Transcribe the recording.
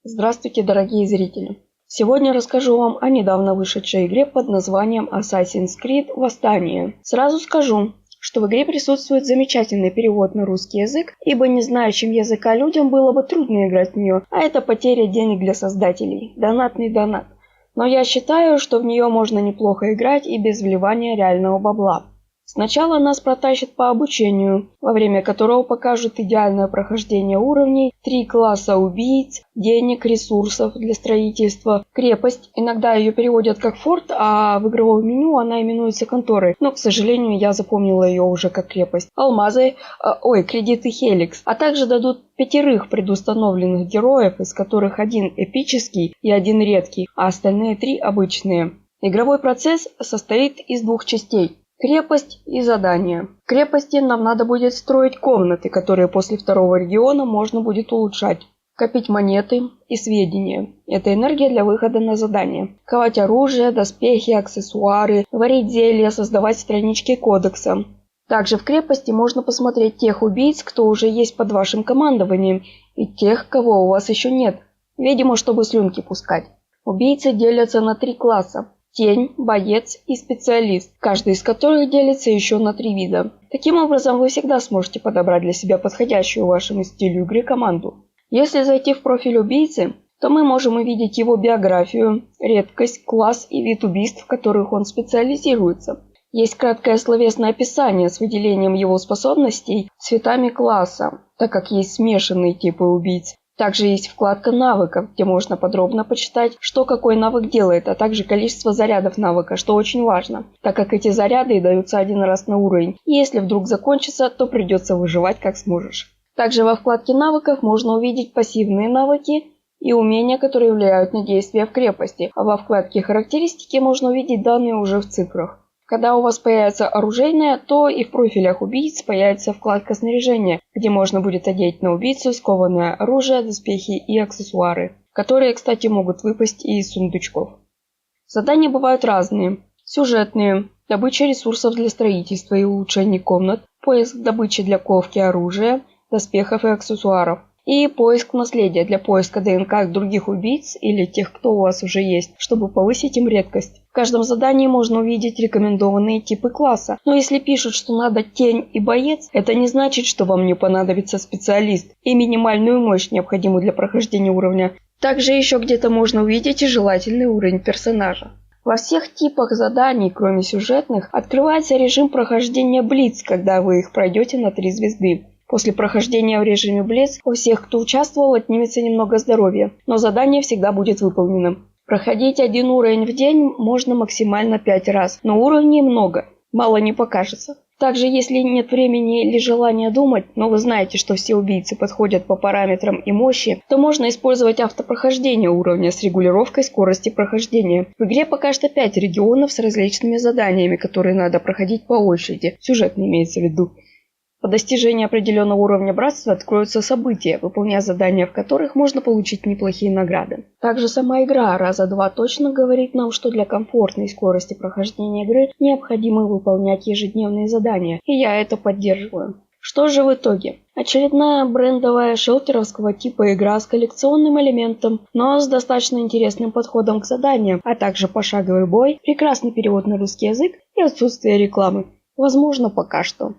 Здравствуйте, дорогие зрители! Сегодня расскажу вам о недавно вышедшей игре под названием Assassin's Creed Восстание. Сразу скажу, что в игре присутствует замечательный перевод на русский язык, ибо не знающим языка людям было бы трудно играть в нее, а это потеря денег для создателей. Донатный донат. Но я считаю, что в нее можно неплохо играть и без вливания реального бабла. Сначала нас протащат по обучению, во время которого покажут идеальное прохождение уровней, 3 класса убийц, денег, ресурсов для строительства, крепость. Иногда ее переводят как форт, а в игровом меню она именуется конторой. Но, к сожалению, я запомнила ее уже как крепость. Алмазы, кредиты Хеликс. А также дадут 5 предустановленных героев, из которых 1 эпический и 1 редкий, а остальные 3 обычные. Игровой процесс состоит из 2 частей. Крепость и задания. В крепости нам надо будет строить комнаты, которые после 2-го региона можно будет улучшать. Копить монеты и сведения. Это энергия для выхода на задание. Ковать оружие, доспехи, аксессуары, варить зелья, создавать странички кодекса. Также в крепости можно посмотреть тех убийц, кто уже есть под вашим командованием, и тех, кого у вас еще нет. Видимо, чтобы слюнки пускать. Убийцы делятся на 3 класса. Тень, боец и специалист, каждый из которых делится еще на 3 вида. Таким образом, вы всегда сможете подобрать для себя подходящую вашему стилю игры команду. Если зайти в профиль убийцы, то мы можем увидеть его биографию, редкость, класс и вид убийств, в которых он специализируется. Есть краткое словесное описание с выделением его способностей цветами класса, так как есть смешанные типы убийц. Также есть вкладка навыков, где можно подробно почитать, что какой навык делает, а также количество зарядов навыка, что очень важно, так как эти заряды даются 1 раз на уровень, и если вдруг закончится, то придется выживать как сможешь. Также во вкладке навыков можно увидеть пассивные навыки и умения, которые влияют на действия в крепости, а во вкладке характеристики можно увидеть данные уже в цифрах. Когда у вас появится оружейная, то и в профилях убийц появится вкладка снаряжения, где можно будет одеть на убийцу скованное оружие, доспехи и аксессуары, которые, кстати, могут выпасть и из сундучков. Задания бывают разные. Сюжетные, добыча ресурсов для строительства и улучшения комнат, поиск добычи для ковки оружия, доспехов и аксессуаров. И поиск наследия для поиска ДНК других убийц или тех, кто у вас уже есть, чтобы повысить им редкость. В каждом задании можно увидеть рекомендованные типы класса, но если пишут, что надо тень и боец, это не значит, что вам не понадобится специалист и минимальную мощь, необходимую для прохождения уровня. Также еще где-то можно увидеть и желательный уровень персонажа. Во всех типах заданий, кроме сюжетных, открывается режим прохождения Блиц, когда вы их пройдете на 3 звезды. После прохождения в режиме Блиц у всех, кто участвовал, отнимется немного здоровья, но задание всегда будет выполнено. Проходить 1 уровень в день можно максимально 5 раз, но уровней много, мало не покажется. Также, если нет времени или желания думать, но вы знаете, что все убийцы подходят по параметрам и мощи, то можно использовать автопрохождение уровня с регулировкой скорости прохождения. В игре пока что 5 регионов с различными заданиями, которые надо проходить по очереди, сюжетно имеется в виду. По достижении определенного уровня братства откроются события, выполняя задания в которых можно получить неплохие награды. Также сама игра раза 2 точно говорит нам, что для комфортной скорости прохождения игры необходимо выполнять ежедневные задания, и я это поддерживаю. Что же в итоге? Очередная брендовая шелтеровского типа игра с коллекционным элементом, но с достаточно интересным подходом к заданиям, а также пошаговый бой, прекрасный перевод на русский язык и отсутствие рекламы. Возможно, пока что.